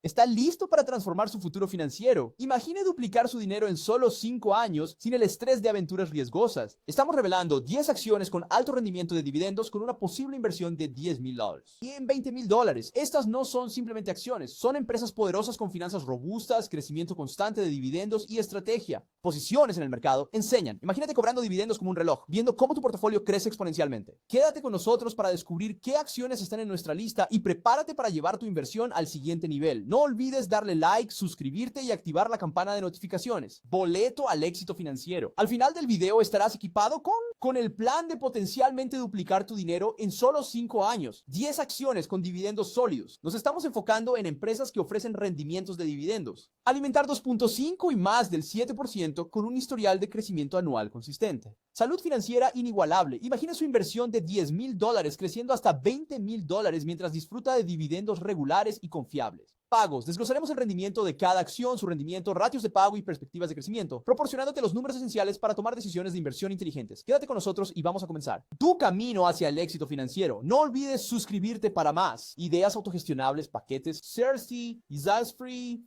está listo para transformar su futuro financiero. Imagine duplicar su dinero en solo 5 años sin el estrés de aventuras riesgosas. Estamos revelando 10 acciones con alto rendimiento de dividendos con una posible inversión de $10,000 y en $20,000. Estas no son simplemente acciones, son empresas poderosas con finanzas robustas, crecimiento constante de dividendos y estrategia. Posiciones en el mercado enseñan. Imagínate cobrando dividendos como un reloj, viendo cómo tu portafolio crece exponencialmente. Quédate con nosotros para descubrir qué acciones están en nuestra lista y prepárate para llevar tu inversión al siguiente nivel. No olvides darle like, suscribirte y activar la campana de notificaciones. Boleto al éxito financiero. Al final del video estarás equipado con el plan de potencialmente duplicar tu dinero en solo 5 años. 10 acciones con dividendos sólidos. Nos estamos enfocando en empresas que ofrecen rendimientos de dividendos. Alimentar 2.5 y más del 7% con un historial de crecimiento anual consistente. Salud financiera inigualable. Imagina su inversión de $10,000 creciendo hasta $20,000 mientras disfruta de dividendos regulares y confiables. Pagos. Desglosaremos el rendimiento de cada acción, su rendimiento, ratios de pago y perspectivas de crecimiento, proporcionándote los números esenciales para tomar decisiones de inversión inteligentes. Quédate con nosotros y vamos a comenzar. Tu camino hacia el éxito financiero. No olvides suscribirte para más. Ideas autogestionables, paquetes, Cersei, Isaias Free,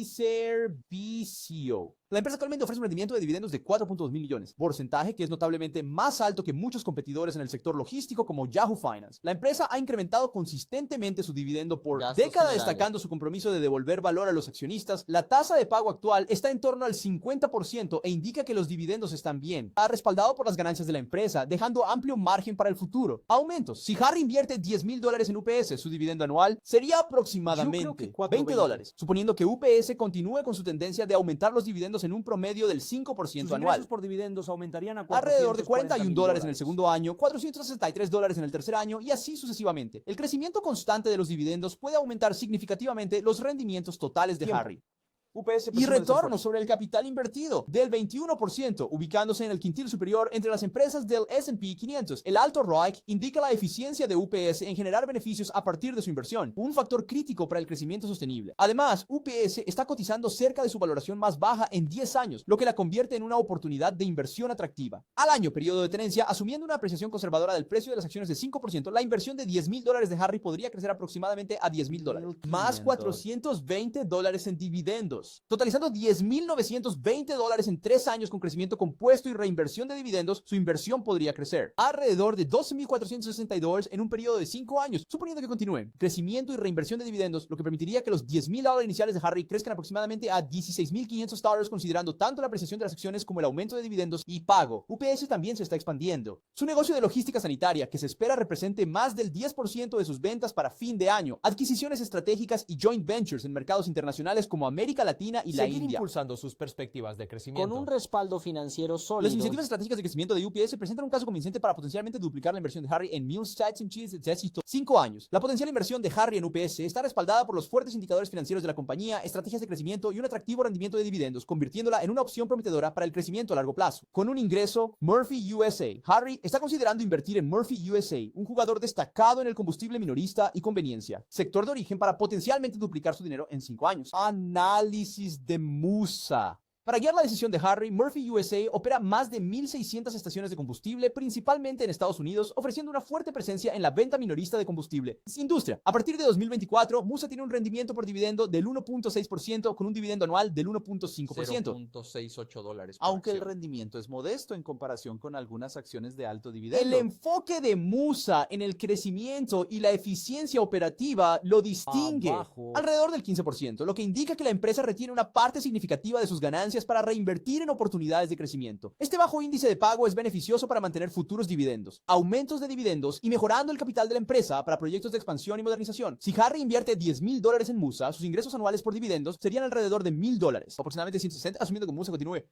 Servicio. La empresa actualmente ofrece un rendimiento de dividendos de 4.2 mil millones, porcentaje que es notablemente más alto que muchos competidores en el sector logístico como Yahoo Finance. La empresa ha incrementado consistentemente su dividendo por décadas, destacando su compromiso de devolver valor a los accionistas. La tasa de pago actual está en torno al 50% e indica que los dividendos están bien. Ha respaldado por las ganancias de la empresa, dejando amplio margen para el futuro. Aumentos. Si Harry invierte $10,000 en UPS, su dividendo anual sería aproximadamente $20, suponiendo que UPS continúe con su tendencia de aumentar los dividendos en un promedio del 5% anual. Ingresos por dividendos aumentarían a alrededor de $41 en el $41 segundo año, $463 en el tercer año y así sucesivamente. El crecimiento constante de los dividendos puede aumentar significativamente los rendimientos totales de Harry. UPS Y retorno sobre el capital invertido del 21%, ubicándose en el quintil superior entre las empresas del S&P 500. El alto ROIC indica la eficiencia de UPS en generar beneficios a partir de su inversión, un factor crítico para el crecimiento sostenible. Además, UPS está cotizando cerca de su valoración más baja en 10 años, lo que la convierte en una oportunidad de inversión atractiva. Al año, periodo de tenencia, asumiendo una apreciación conservadora del precio de las acciones de 5%, la inversión de $10,000 de Harry podría crecer aproximadamente a $10,000, más $420 en dividendos, totalizando $10,920 en 3 años con crecimiento compuesto y reinversión de dividendos. Su inversión podría crecer alrededor de $12,460 en un periodo de 5 años, suponiendo que continúen. Crecimiento y reinversión de dividendos, lo que permitiría que los $10,000 iniciales de Harry crezcan aproximadamente a $16,500, considerando tanto la apreciación de las acciones como el aumento de dividendos y pago. UPS también se está expandiendo. Su negocio de logística sanitaria, que se espera represente más del 10% de sus ventas para fin de año, adquisiciones estratégicas y joint ventures en mercados internacionales como América Latina y la Seguir India. impulsando sus perspectivas de crecimiento. Con un respaldo financiero sólido. Las iniciativas estratégicas de crecimiento de UPS presentan un caso convincente para potencialmente duplicar la inversión de Harry en Meals, Stats and Cheese de 5 años. La potencial inversión de Harry en UPS está respaldada por los fuertes indicadores financieros de la compañía, estrategias de crecimiento y un atractivo rendimiento de dividendos, convirtiéndola en una opción prometedora para el crecimiento a largo plazo. Con un ingreso, Murphy USA. Harry está considerando invertir en Murphy USA, un jugador destacado en el combustible minorista y conveniencia, sector de origen para potencialmente duplicar su dinero en 5 años. Análisis de Musa. Para guiar la decisión de Harry, Murphy USA opera más de 1,600 estaciones de combustible, principalmente en Estados Unidos, ofreciendo una fuerte presencia en la venta minorista de combustible. Industria. A partir de 2024, Musa tiene un rendimiento por dividendo del 1.6% con un dividendo anual del 1.5%. $0.68. Aunque el rendimiento es modesto en comparación con algunas acciones de alto dividendo. El enfoque de Musa en el crecimiento y la eficiencia operativa lo distingue alrededor del 15%, lo que indica que la empresa retiene una parte significativa de sus ganancias para reinvertir en oportunidades de crecimiento. Este bajo índice de pago es beneficioso para mantener futuros dividendos, aumentos de dividendos y mejorando el capital de la empresa para proyectos de expansión y modernización. Si Harry invierte $10,000 en Musa, sus ingresos anuales por dividendos serían alrededor de $1,000, aproximadamente 160, asumiendo que Musa continúe.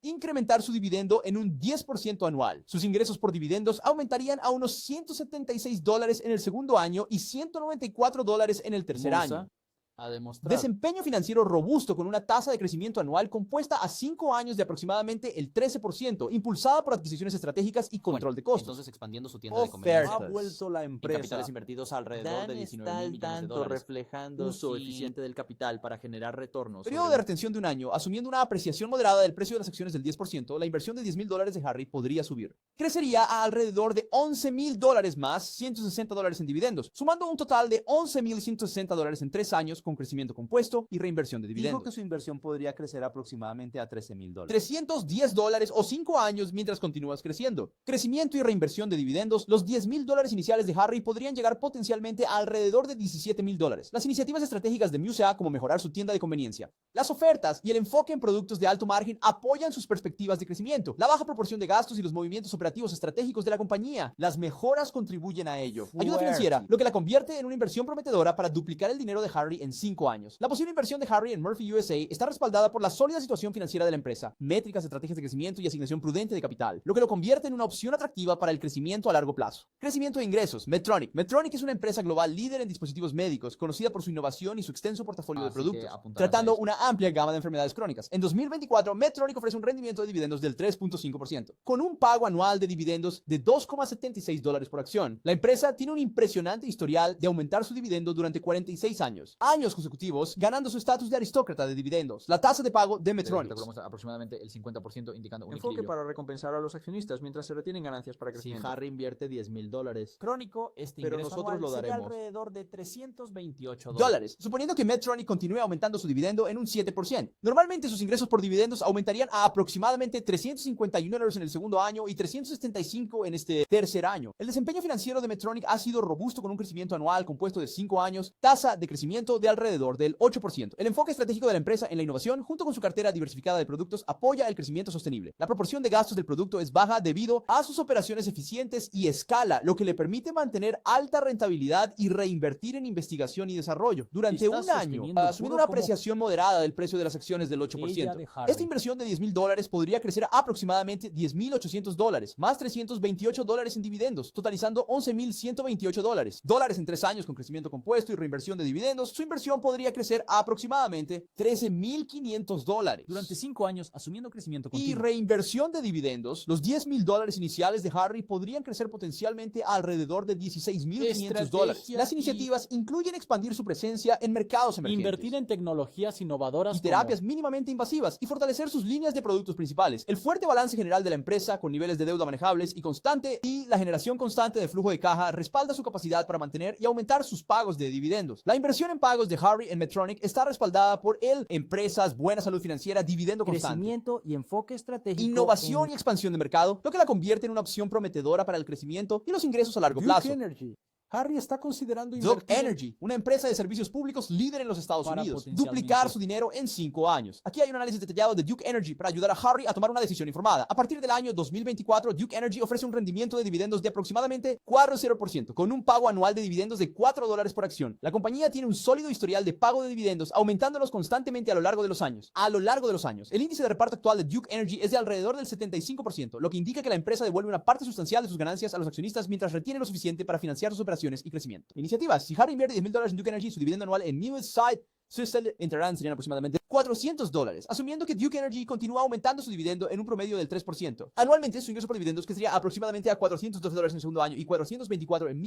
Incrementar su dividendo en un 10% anual. Sus ingresos por dividendos aumentarían a unos $176 en el segundo año y $194 en el tercer año. A demostrar. Desempeño financiero robusto con una tasa de crecimiento anual compuesta a 5 años de aproximadamente el 13%, impulsada por adquisiciones estratégicas y control de costos. Entonces expandiendo su tienda de Ofertas. conveniencia. Ha vuelto la En empresa. capitales invertidos alrededor Dan de está 19 al mil millones de tanto dólares. reflejando Uso uso eficiente eficiente del capital para generar retornos. Periodo de retención de un año, asumiendo una apreciación moderada del precio de las acciones del 10%, la inversión de $10,000 de Harry podría subir. Crecería a alrededor de $11,000 más $160 en dividendos, sumando un total de $11,160 en 3 años con crecimiento compuesto y reinversión de Dijo dividendos. que su inversión podría crecer aproximadamente a $13,000. $310 o 5 años mientras continúas creciendo. Crecimiento y reinversión de dividendos, los $10,000 iniciales de Harry podrían llegar potencialmente a alrededor de $17,000. Las iniciativas estratégicas de Musea, como mejorar su tienda de conveniencia, las ofertas y el enfoque en productos de alto margen apoyan sus perspectivas de crecimiento. La baja proporción de gastos y los movimientos operativos estratégicos de la compañía, las mejoras contribuyen a ello. Ayuda financiera, lo que la convierte en una inversión prometedora para duplicar el dinero de Harry en 5 años. La posible inversión de Harry en Murphy USA está respaldada por la sólida situación financiera de la empresa, métricas, estrategias de crecimiento y asignación prudente de capital, lo que lo convierte en una opción atractiva para el crecimiento a largo plazo. Crecimiento de ingresos. Medtronic. Medtronic es una empresa global líder en dispositivos médicos, conocida por su innovación y su extenso portafolio de Así que productos, apuntarás a tratando eso. una amplia gama de enfermedades crónicas. En 2024, Medtronic ofrece un rendimiento de dividendos del 3.5%, con un pago anual de dividendos de $2,76 por acción. La empresa tiene un impresionante historial de aumentar su dividendo durante 46 años consecutivos, ganando su estatus de aristócrata de dividendos. La tasa de pago de Medtronic. Calculamos aproximadamente el 50%, indicando un Enfoque equilibrio. para recompensar a los accionistas mientras se retienen ganancias para Si crecimiento. Harry invierte $10,000. Crónico, este Pero ingreso nosotros anual lo sería daremos. alrededor de $328. Dólares, suponiendo que Medtronic continúe aumentando su dividendo en un 7%. Normalmente sus ingresos por dividendos aumentarían a aproximadamente $351 en el segundo año y $375 en este tercer año. El desempeño financiero de Medtronic ha sido robusto con un crecimiento anual compuesto de 5 años, tasa de crecimiento de alrededor del 8%. El enfoque estratégico de la empresa en la innovación, junto con su cartera diversificada de productos, apoya el crecimiento sostenible. La proporción de gastos del producto es baja debido a sus operaciones eficientes y escala, lo que le permite mantener alta rentabilidad y reinvertir en investigación y desarrollo. Durante Estás un año, sosteniendo asumiendo puro una como apreciación moderada del precio de las acciones del Ella 8%. de Harry. Esta inversión de $10,000 podría crecer a aproximadamente $10,800, más $328 en dividendos, totalizando $11,128. Dólares en 3 años con crecimiento compuesto y reinversión de dividendos, su inversión podría crecer a aproximadamente $13,500. Durante 5 años, asumiendo crecimiento Y continuo. reinversión de dividendos, los $10,000 iniciales de Harry podrían crecer potencialmente a alrededor de $16,500. Estrategia Las iniciativas incluyen expandir su presencia en mercados emergentes, Invertir en tecnologías innovadoras y terapias mínimamente invasivas y fortalecer sus líneas de productos principales. El fuerte balance general de la empresa con niveles de deuda manejables y constante y la generación constante de flujo de caja respalda su capacidad para mantener y aumentar sus pagos de dividendos. La inversión en pagos de Harry en Medtronic está respaldada por empresas, buena salud financiera, dividendo constante, Crecimiento y enfoque estratégico. innovación y expansión de mercado, lo que la convierte en una opción prometedora para el crecimiento y los ingresos a largo Duke plazo. Energy. Harry está considerando Duke invertir en- Energy, una empresa de servicios públicos líder en los Estados Para Unidos, potencialmente- duplicar su dinero en 5 años. Aquí hay un análisis detallado de Duke Energy para ayudar a Harry a tomar una decisión informada. A partir del año 2024, Duke Energy ofrece un rendimiento de dividendos de aproximadamente 4,0%, con un pago anual de dividendos de $4 por acción. La compañía tiene un sólido historial de pago de dividendos, aumentándolos constantemente a lo largo de los años. El índice de reparto actual de Duke Energy es de alrededor del 75%, lo que indica que la empresa devuelve una parte sustancial de sus ganancias a los accionistas mientras retiene lo suficiente para financiar sus operaciones y crecimiento. Iniciativas. Si Harry invierte $10,000 en Duke Energy, su dividendo anual en Newside System entrarán serían aproximadamente $400, asumiendo que Duke Energy continúa aumentando su dividendo en un promedio del 3%. Anualmente, su ingreso por dividendos crecería aproximadamente a $412 en el segundo año y $424 en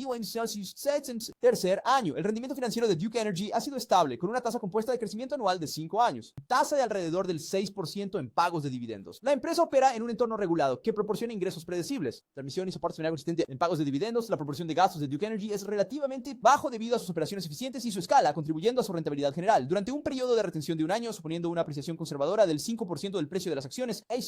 tercer año. El rendimiento financiero de Duke Energy ha sido estable, con una tasa compuesta de crecimiento anual de 5 años, tasa de alrededor del 6% en pagos de dividendos. La empresa opera en un entorno regulado que proporciona ingresos predecibles, transmisión y soporte financiero consistente en pagos de dividendos. La proporción de gastos de Duke Energy es relativamente bajo debido a sus operaciones eficientes y su escala, contribuyendo a su rentabilidad general. Durante un periodo de retención de un año, suponiendo una apreciación conservadora del 5% del precio de las acciones, Los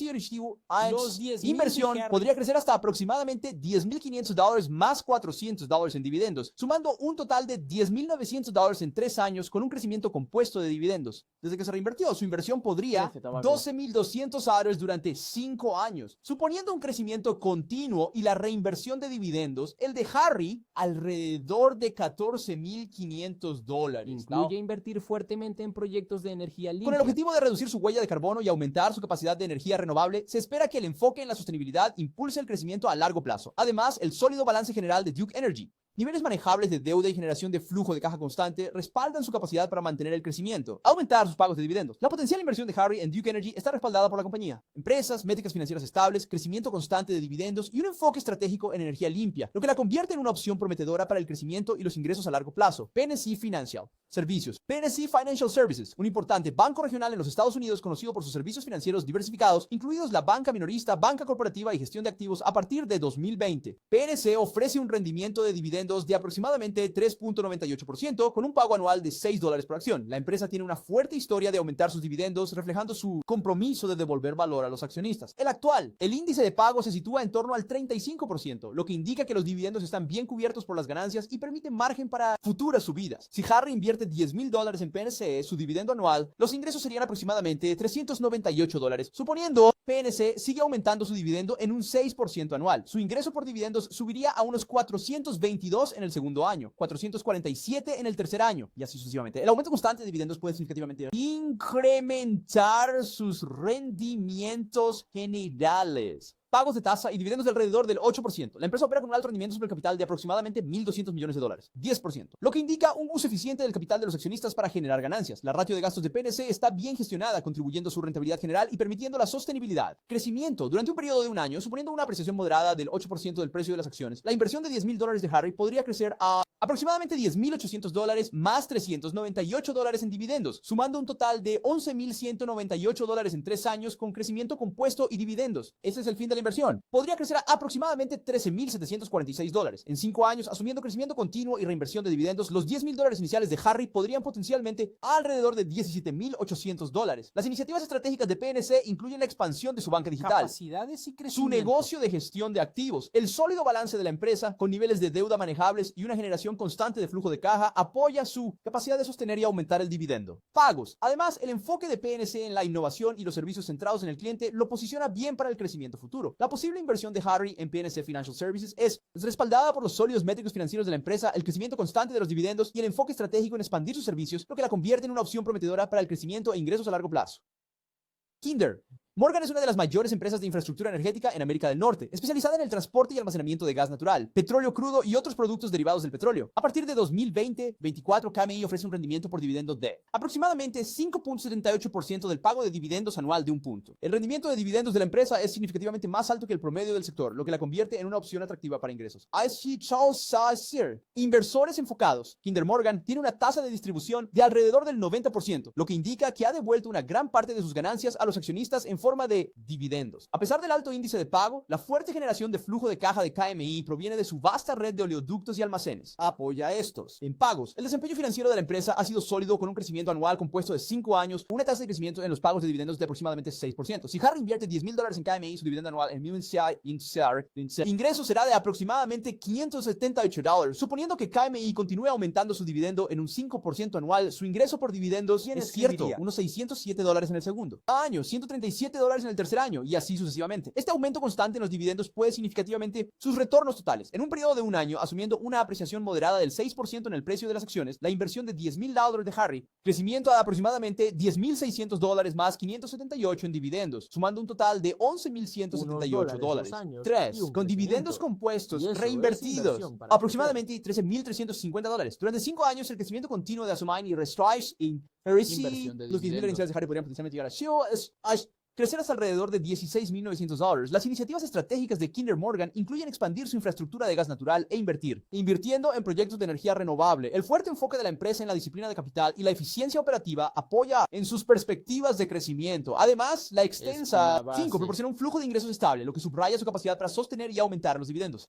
10,000 inversión de Harry podría crecer hasta aproximadamente $10,500 más $400 en dividendos, sumando un total de $10,900 en 3 años con un crecimiento compuesto de dividendos. Desde que se reinvirtió, su inversión podría $12,200 durante 5 años, suponiendo un crecimiento continuo y la reinversión de dividendos, el de Harry alrededor de $14,500. Incluye invertir fuertemente en proyectos de energía limpia. Con el objetivo de reducir su huella de carbono y aumentar su capacidad de energía renovable, se espera que el enfoque en la sostenibilidad impulse el crecimiento a largo plazo. Además, el sólido balance general de Duke Energy Niveles manejables de deuda y generación de flujo de caja constante respaldan su capacidad para mantener el crecimiento, aumentar sus pagos de dividendos. La potencial inversión de Harry en Duke Energy está respaldada por la compañía. Empresas, métricas financieras estables, crecimiento constante de dividendos y un enfoque estratégico en energía limpia, lo que la convierte en una opción prometedora para el crecimiento y los ingresos a largo plazo. PNC Financial. Servicios. PNC Financial Services, un importante banco regional en los Estados Unidos conocido por sus servicios financieros diversificados, incluidos la banca minorista, banca corporativa y gestión de activos a partir de 2020. PNC ofrece un rendimiento de dividendos de aproximadamente 3.98% con un pago anual de $6 por acción. La empresa tiene una fuerte historia de aumentar sus dividendos, reflejando su compromiso de devolver valor a los accionistas. El índice de pago se sitúa en torno al 35%, lo que indica que los dividendos están bien cubiertos por las ganancias y permiten margen para futuras subidas. Si Harry invierte $10,000 en PNC, su dividendo anual, los ingresos serían aproximadamente $398, suponiendo PNC sigue aumentando su dividendo en un 6% anual. Su ingreso por dividendos subiría a unos 422 en el segundo año, 447 en el tercer año, y así sucesivamente. El aumento constante de dividendos puede significativamente incrementar sus rendimientos generales. Pagos de tasa y dividendos de alrededor del 8%. La empresa opera con un alto rendimiento sobre el capital de aproximadamente $1,200 millones, 10%, lo que indica un uso eficiente del capital de los accionistas para generar ganancias. La ratio de gastos de PNC está bien gestionada, contribuyendo a su rentabilidad general y permitiendo la sostenibilidad. Crecimiento. Durante un periodo de un año, suponiendo una apreciación moderada del 8% del precio de las acciones, la inversión de $10,000 de Harry podría crecer a aproximadamente $10,800 más $398 en dividendos, sumando un total de $11,198 en 3 años con crecimiento compuesto y dividendos. Ese es el fin de la inversión. Podría crecer a aproximadamente $13,746 en 5 años, asumiendo crecimiento continuo y reinversión de dividendos. Los $10,000 iniciales de Harry podrían potencialmente alrededor de $17,800. Las iniciativas estratégicas de PNC incluyen la expansión de su banca digital, Capacidades y su crecimiento. negocio de gestión de activos, el sólido balance de la empresa con niveles de deuda manejables y una generación constante de flujo de caja apoya su capacidad de sostener y aumentar el dividendo. Pagos. Además, el enfoque de PNC en la innovación y los servicios centrados en el cliente lo posiciona bien para el crecimiento futuro. La posible inversión de Harry en PNC Financial Services es respaldada por los sólidos métricos financieros de la empresa, el crecimiento constante de los dividendos y el enfoque estratégico en expandir sus servicios, lo que la convierte en una opción prometedora para el crecimiento e ingresos a largo plazo. Kinder Morgan es una de las mayores empresas de infraestructura energética en América del Norte, especializada en el transporte y almacenamiento de gas natural, petróleo crudo y otros productos derivados del petróleo. A partir de 2020-24, KMI ofrece un rendimiento por dividendo de aproximadamente 5.78% del pago de dividendos anual de un punto. El rendimiento de dividendos de la empresa es significativamente más alto que el promedio del sector, lo que la convierte en una opción atractiva para ingresos. Inversores enfocados. Kinder Morgan tiene una tasa de distribución de alrededor del 90%, lo que indica que ha devuelto una gran parte de sus ganancias a los accionistas en forma de dividendos. A pesar del alto índice de pago, la fuerte generación de flujo de caja de KMI proviene de su vasta red de oleoductos y almacenes. Apoya estos. En pagos, el desempeño financiero de la empresa ha sido sólido con un crecimiento anual compuesto de 5 años, una tasa de crecimiento en los pagos de dividendos de aproximadamente 6%. Si Harry invierte $10,000 en KMI, su dividendo anual en ingresos será de aproximadamente $578. Suponiendo que KMI continúe aumentando su dividendo en un 5% anual, su ingreso por dividendos es cierto, unos $607 en el segundo año, $137 en el tercer año y así sucesivamente. Este aumento constante en los dividendos puede significativamente sus retornos totales. En un periodo de un año, asumiendo una apreciación moderada del 6% en el precio de las acciones, la inversión de $10,000 de Harry, crecimiento a aproximadamente $10,600 más $578 en dividendos, sumando un total de $11,178. 3. Con dividendos compuestos reinvertidos, aproximadamente $13,350. Durante 5 años, el crecimiento continuo de Asomine y Restrice en Inversión de los $10,000 iniciales de Harry podrían potencialmente llegar a crecer hasta alrededor de $16,900. Las iniciativas estratégicas de Kinder Morgan incluyen expandir su infraestructura de gas natural e invirtiendo en proyectos de energía renovable. El fuerte enfoque de la empresa en la disciplina de capital y la eficiencia operativa apoya en sus perspectivas de crecimiento. Además, la extensa 5 proporciona un flujo de ingresos estable, lo que subraya su capacidad para sostener y aumentar los dividendos.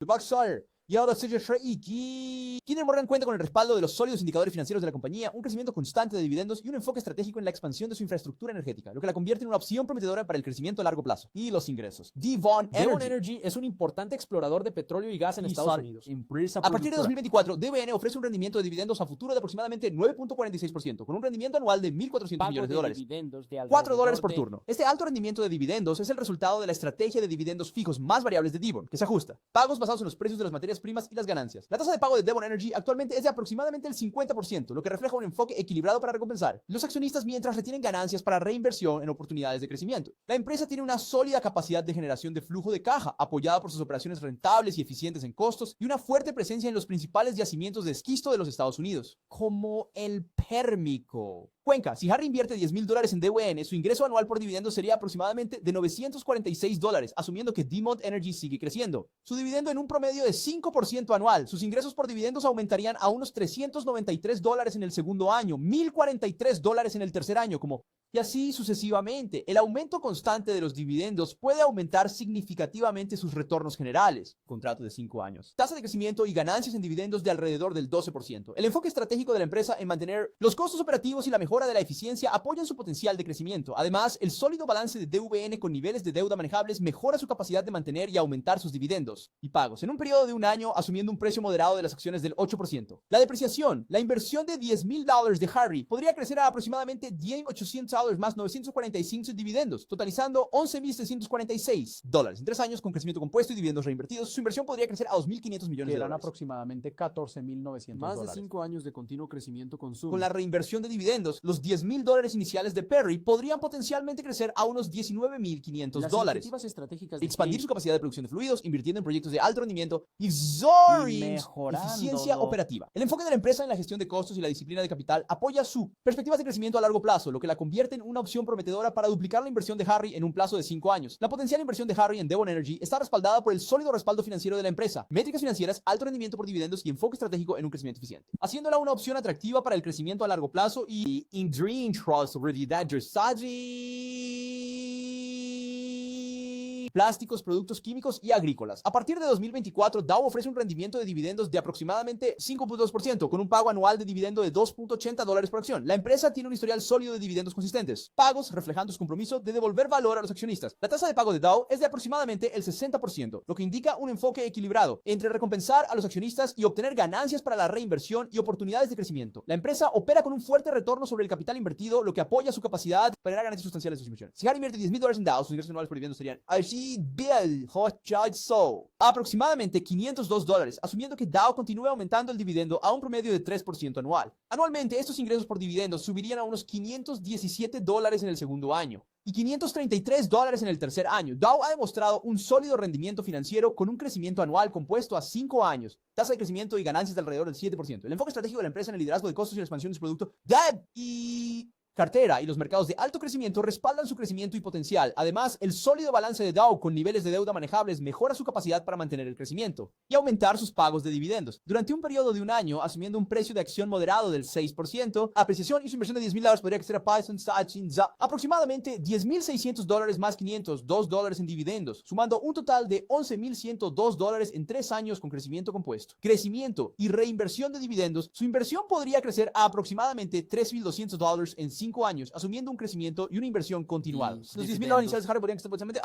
Y ahora Kinder Morgan cuenta con el respaldo de los sólidos indicadores financieros de la compañía, un crecimiento constante de dividendos y un enfoque estratégico en la expansión de su infraestructura energética, lo que la convierte en una opción prometedora para el crecimiento a largo plazo. Y los ingresos. Devon Energy es un importante explorador de petróleo y gas en Estados Unidos. A partir de 2024, DBN ofrece un rendimiento de dividendos a futuro de aproximadamente 9.46%, con un rendimiento anual de $1,400 millones. $4 por turno. Este alto rendimiento de dividendos es el resultado de la estrategia de dividendos fijos más variables de Devon, que se ajusta. Pagos basados en los precios de las materias primas y las ganancias. La tasa de pago de Devon Energy Energy actualmente es de aproximadamente el 50%, lo que refleja un enfoque equilibrado para recompensar los accionistas mientras retienen ganancias para reinversión en oportunidades de crecimiento. La empresa tiene una sólida capacidad de generación de flujo de caja, apoyada por sus operaciones rentables y eficientes en costos y una fuerte presencia en los principales yacimientos de esquisto de los Estados Unidos, como el Pérmico. Cuenca, si Harry invierte $10,000 en DWN, su ingreso anual por dividendos sería aproximadamente de $946, asumiendo que DeMont Energy sigue creciendo. Su dividendo en un promedio de 5% anual. Sus ingresos por dividendos aumentarían a unos $393 en el segundo año, $1,043 en el tercer año, y así sucesivamente. El aumento constante de los dividendos puede aumentar significativamente sus retornos generales. Contrato de 5 años. Tasa de crecimiento y ganancias en dividendos de alrededor del 12%. El enfoque estratégico de la empresa en mantener los costos operativos y la mejora de la eficiencia apoyan su potencial de crecimiento. Además, el sólido balance de DWN con niveles de deuda manejables mejora su capacidad de mantener y aumentar sus dividendos y pagos en un periodo de un año, asumiendo un precio moderado de las acciones del 8%. La depreciación. La inversión de $10,000 de Harry podría crecer a aproximadamente $10,800 más 945 en dividendos, totalizando $11,746 en 3 años con crecimiento compuesto y dividendos reinvertidos. Su inversión podría crecer a $2,500 millones de Quedan dólares. aproximadamente $14,900. Más de 5 años de continuo crecimiento con Zoom. Con la reinversión de dividendos, los $10,000 iniciales de Perry podrían potencialmente crecer a unos $19,500. Las iniciativas estratégicas de Expandir Kate su capacidad de producción de fluidos, invirtiendo en proyectos de alto rendimiento y Y mejorándolo. eficiencia operativa. El enfoque de la empresa en la gestión de costos y la disciplina de capital apoya su perspectivas de crecimiento a largo plazo, lo que la convierte en una opción prometedora para duplicar la inversión de Harry en un plazo de 5 años. La potencial inversión de Harry en Devon Energy está respaldada por el sólido respaldo financiero de la empresa, métricas financieras, alto rendimiento por dividendos y enfoque estratégico en un crecimiento eficiente, haciéndola una opción atractiva para el crecimiento a largo plazo y Dream Trust plásticos, productos químicos y agrícolas. A partir de 2024, Dow ofrece un rendimiento de dividendos de aproximadamente 5.2%, con un pago anual de dividendo de $2.80 por acción. La empresa tiene un historial sólido de dividendos consistentes, pagos reflejando su compromiso de devolver valor a los accionistas. La tasa de pago de Dow es de aproximadamente el 60%, lo que indica un enfoque equilibrado entre recompensar a los accionistas y obtener ganancias para la reinversión y oportunidades de crecimiento. La empresa opera con un fuerte retorno sobre el capital invertido, lo que apoya su capacidad para generar ganancias sustanciales de sus inversiones. Si Harry invierte $10,000 en Dow, sus ingresos anuales por dividendos serían aproximadamente $502, asumiendo que Dow continúe aumentando el dividendo a un promedio de 3% anual. Anualmente, estos ingresos por dividendos subirían a unos $517 en el segundo año y $533 en el tercer año. Dow ha demostrado un sólido rendimiento financiero con un crecimiento anual compuesto a 5 años, tasa de crecimiento y ganancias de alrededor del 7%. El enfoque estratégico de la empresa en el liderazgo de costos y la expansión de su producto y cartera y los mercados de alto crecimiento respaldan su crecimiento y potencial. Además, el sólido balance de Dow con niveles de deuda manejables mejora su capacidad para mantener el crecimiento y aumentar sus pagos de dividendos. Durante un periodo de un año, asumiendo un precio de acción moderado del 6%, apreciación y su inversión de $10,000 podría crecer a aproximadamente $10,600 más $502 en dividendos, sumando un total de $11,102 en 3 años con crecimiento compuesto. Crecimiento y reinversión de dividendos, su inversión podría crecer a aproximadamente $3,200 en 5 años, asumiendo un crecimiento y una inversión continuada. Los $10,000 iniciales de Harry podrían crecer potencialmente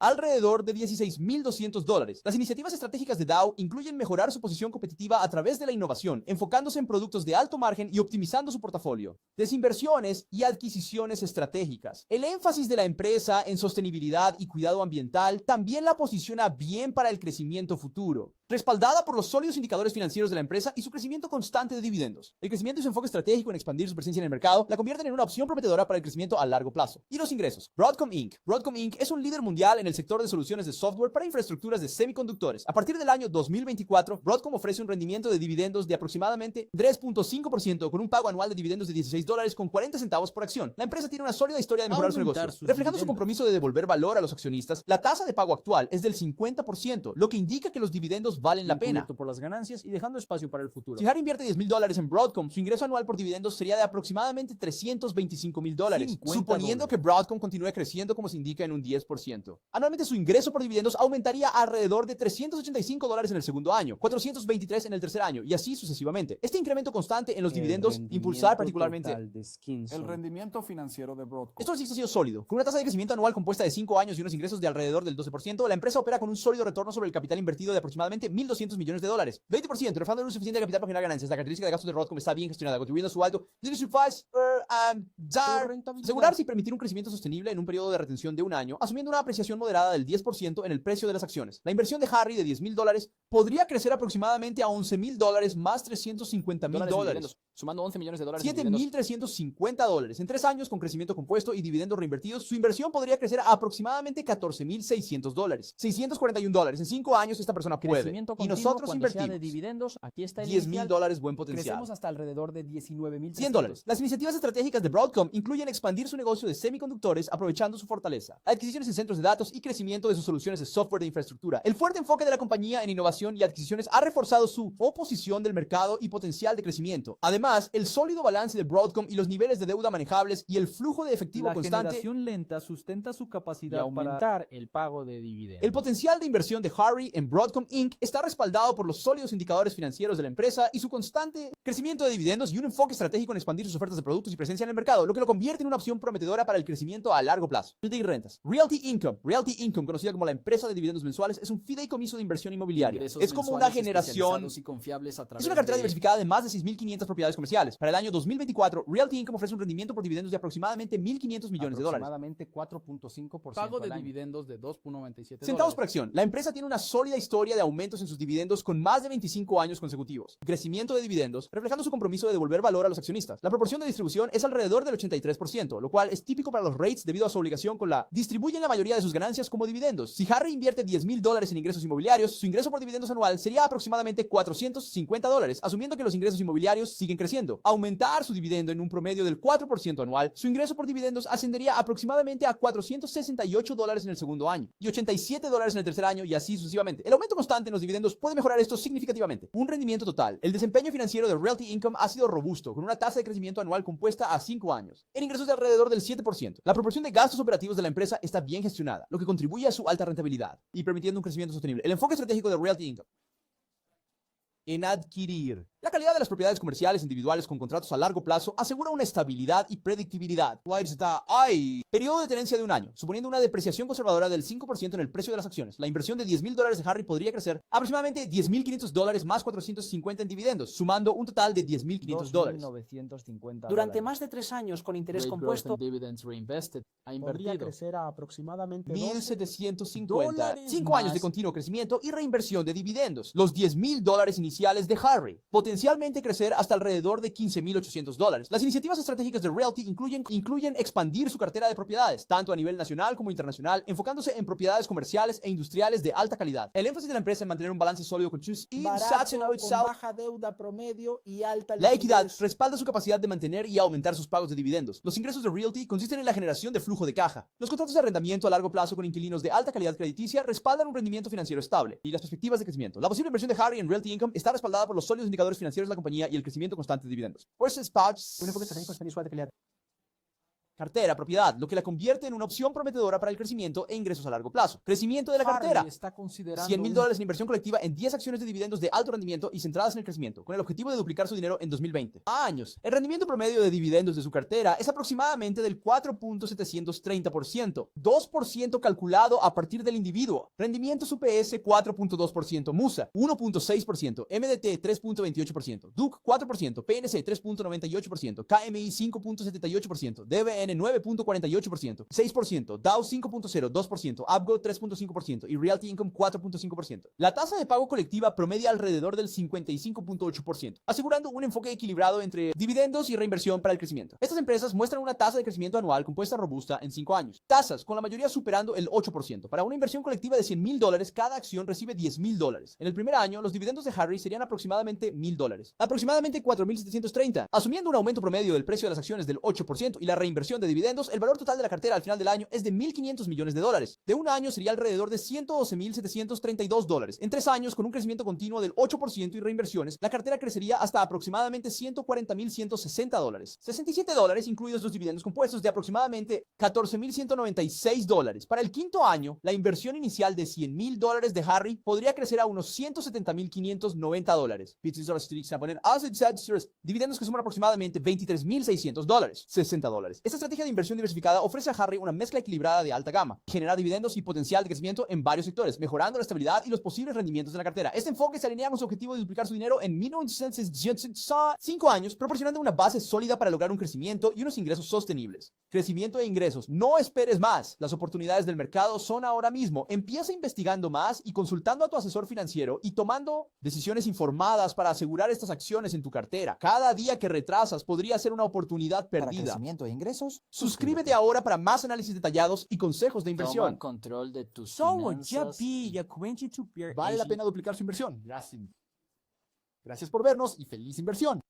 alrededor de $16,200. Las iniciativas estratégicas de Dow incluyen mejorar su posición competitiva a través de la innovación, enfocándose en productos de alto margen y optimizando su portafolio. Desinversiones y adquisiciones estratégicas. El énfasis de la empresa en sostenibilidad y cuidado ambiental también la posiciona bien para el crecimiento futuro, respaldada por los sólidos indicadores financieros de la empresa y su crecimiento constante de dividendos. El crecimiento y su enfoque estratégico en expandir su presencia en el mercado la convierten en una opción prometedora para el crecimiento a largo plazo. Y los ingresos. Broadcom Inc. Broadcom Inc. es un líder mundial en el sector de soluciones de software para infraestructuras de semiconductores. A partir del año 2024, Broadcom ofrece un rendimiento de dividendos de aproximadamente 3.5% con un pago anual de dividendos de $16 con 40 centavos por acción. La empresa tiene una sólida historia de mejorar su negocio. Reflejando su compromiso de devolver valor a los accionistas, la tasa de pago actual es del 50%, lo que indica que los dividendos valen la pena. Por las ganancias y dejando espacio para el futuro. Si Harry invierte $10,000 en Broadcom, su ingreso anual por dividendos sería de aproximadamente $325,000, suponiendo que Broadcom continúe creciendo como se indica en un 10%. Anualmente su ingreso por dividendos aumentaría alrededor de $385 en el segundo año, $423 en el tercer año y así sucesivamente. Este incremento constante en los dividendos impulsar particularmente El rendimiento financiero de Broadcom. esto sí ha sido sólido. Con una tasa de crecimiento anual compuesta de 5 años y unos ingresos de alrededor del 12%, la empresa opera con un sólido retorno sobre el capital invertido de aproximadamente aproximadamente $1,200 millones. 20%, reflejando lo suficiente de capital para generar ganancias. La característica de gastos de Broadcom está bien gestionada, contribuyendo a su alto asegurarse y permitir un crecimiento sostenible en un periodo de retención de un año, asumiendo una apreciación moderada del 10% en el precio de las acciones. La inversión de Harry de $10,000 podría crecer aproximadamente a $11,000 más $350,000. Sumando $11 millones. $7,350. En 3 años, con crecimiento compuesto y dividendos reinvertidos, su inversión podría crecer a aproximadamente $14,600. $641. En 5 años, esta persona puede. Crecimiento Y continuo, nosotros cuando sea de invertimos dividendos, aquí está el $10,000, buen potencial. Crecemos hasta alrededor de $19,300. $100. Las iniciativas estratégicas de Broadcom incluyen expandir su negocio de semiconductores aprovechando su fortaleza, adquisiciones en centros de datos y crecimiento de sus soluciones de software de infraestructura. El fuerte enfoque de la compañía en innovación y adquisiciones ha reforzado su oposición del mercado y potencial de crecimiento. Además, el sólido balance de Broadcom y los niveles de deuda manejables y el flujo de efectivo La constante, generación lenta sustenta su Y capacidad aumentar para el pago de dividendos. el potencial de inversión de Harry en Broadcom Inc. está respaldado por los sólidos indicadores financieros de la empresa y su constante crecimiento de dividendos y un enfoque estratégico en expandir sus ofertas de productos y presencia en el mercado, lo que lo convierte en una opción prometedora para el crecimiento a largo plazo. Realty y rentas. Realty Income, conocida como la empresa de dividendos mensuales, es un fideicomiso de inversión inmobiliaria. Ingresos Es como una mensuales generación. especializados y confiables a través Es una cartera de diversificada de más de 6,500 propiedades comerciales. Para el año 2024, Realty Income ofrece un rendimiento por dividendos de aproximadamente $1,500 millones. aproximadamente 4.5% pago de al año. dividendos de $2.97. Centavos por acción. La empresa tiene una sólida historia de aumentos en sus dividendos con más de 25 años consecutivos. Crecimiento de dividendos, reflejando su compromiso de devolver valor a los accionistas. La proporción de distribución es alrededor del 83%, lo cual es típico para los REITs debido a su obligación con la distribuyen la mayoría de sus ganancias como dividendos. Si Harry invierte $10,000 en ingresos inmobiliarios, su ingreso por dividendos anual sería aproximadamente $450, asumiendo que los ingresos inmobiliarios siguen creciendo. Aumentar su dividendo en un promedio del 4% anual, su ingreso por dividendos ascendería aproximadamente a $468 en el segundo año y $87 en el tercer año y así sucesivamente. El aumento constante en los dividendos puede mejorar esto significativamente. Un rendimiento total. El desempeño financiero de Realty Income ha sido robusto, con una tasa de crecimiento anual compuesta a 5 años, en ingresos de alrededor del 7%. La proporción de gastos operativos de la empresa está bien gestionada, lo que contribuye a su alta rentabilidad y permitiendo un crecimiento sostenible. El enfoque estratégico de Realty Income en adquirir. La calidad de las propiedades comerciales individuales con contratos a largo plazo asegura una estabilidad y predictibilidad. Periodo de tenencia de un año, suponiendo una depreciación conservadora del 5% en el precio de las acciones. La inversión de $10,000 de Harry podría crecer aproximadamente $10,500 más $450 en dividendos, sumando un total de $10,500. $2,950. Durante más de 3 años con interés Great growth compuesto, and dividends reinvested. Ha Podría invertido crecer a aproximadamente $1,750. 5 más. años de continuo crecimiento y reinversión de dividendos. Los $10,000 iniciales de Harry. Potencialmente crecer hasta alrededor de $15,800. Las iniciativas estratégicas de Realty incluyen expandir su cartera de propiedades, tanto a nivel nacional como internacional, enfocándose en propiedades comerciales e industriales de alta calidad. El énfasis de la empresa en mantener un balance sólido con Barato, con baja deuda promedio y alta la equidad liquidez. respalda su capacidad de mantener y aumentar sus pagos de dividendos. Los ingresos de Realty consisten en la generación de flujo de caja. Los contratos de arrendamiento a largo plazo con inquilinos de alta calidad crediticia respaldan un rendimiento financiero estable y las perspectivas de crecimiento. La posible inversión de Harry en Realty Income está respaldada por los sólidos indicadores financieros de la compañía y el crecimiento constante de dividendos. Un enfoque estratégico expandir su alta calidad. Cartera, propiedad, lo que la convierte en una opción prometedora para el crecimiento e ingresos a largo plazo. Crecimiento de la cartera. Harry está considerando $100,000 en inversión colectiva en 10 acciones de dividendos de alto rendimiento y centradas en el crecimiento, con el objetivo de duplicar su dinero en 2020. A años. El rendimiento promedio de dividendos de su cartera es aproximadamente del 4.730%, 2% calculado a partir del individuo. Rendimientos UPS 4.2%, MUSA 1.6%, MDT 3.28%, DUC 4%, PNC 3.98%, KMI 5.78%, DBN 9.48%, 6%, Dow 5.0%, 2%, Abgo 3.5% y Realty Income 4.5%. La tasa de pago colectiva promedia alrededor del 55.8%, asegurando un enfoque equilibrado entre dividendos y reinversión para el crecimiento. Estas empresas muestran una tasa de crecimiento anual compuesta robusta en 5 años. Tasas, con la mayoría superando el 8%. Para una inversión colectiva de $100,000, cada acción recibe $10,000. En el primer año, los dividendos de Harry serían aproximadamente $1,000, aproximadamente $4,730. Asumiendo un aumento promedio del precio de las acciones del 8% y la reinversión de dividendos, el valor total de la cartera al final del año es de $1,500 millones. De un año sería alrededor de $112,732. En 3 años, con un crecimiento continuo del 8% y reinversiones, la cartera crecería hasta aproximadamente $140,160. $67, incluidos los dividendos compuestos, de aproximadamente $14,196. Para el quinto año, la inversión inicial de $100,000 de Harry podría crecer a unos $170,590. Dividendos que suman aproximadamente $23,600. $60. Esta estrategia de inversión diversificada ofrece a Harry una mezcla equilibrada de alta gama, generar dividendos y potencial de crecimiento en varios sectores, mejorando la estabilidad y los posibles rendimientos de la cartera. Este enfoque se alinea con su objetivo de duplicar su dinero en 5 años, proporcionando una base sólida para lograr un crecimiento y unos ingresos sostenibles. Crecimiento e ingresos. No esperes más. Las oportunidades del mercado son ahora mismo. Empieza investigando más y consultando a tu asesor financiero y tomando decisiones informadas para asegurar estas acciones en tu cartera. Cada día que retrasas podría ser una oportunidad Para perdida. crecimiento e ingresos, Suscríbete ahora para más análisis detallados y consejos de Toma inversión. control de tus finanzas. Vale la pena duplicar su inversión. Gracias por vernos y feliz inversión.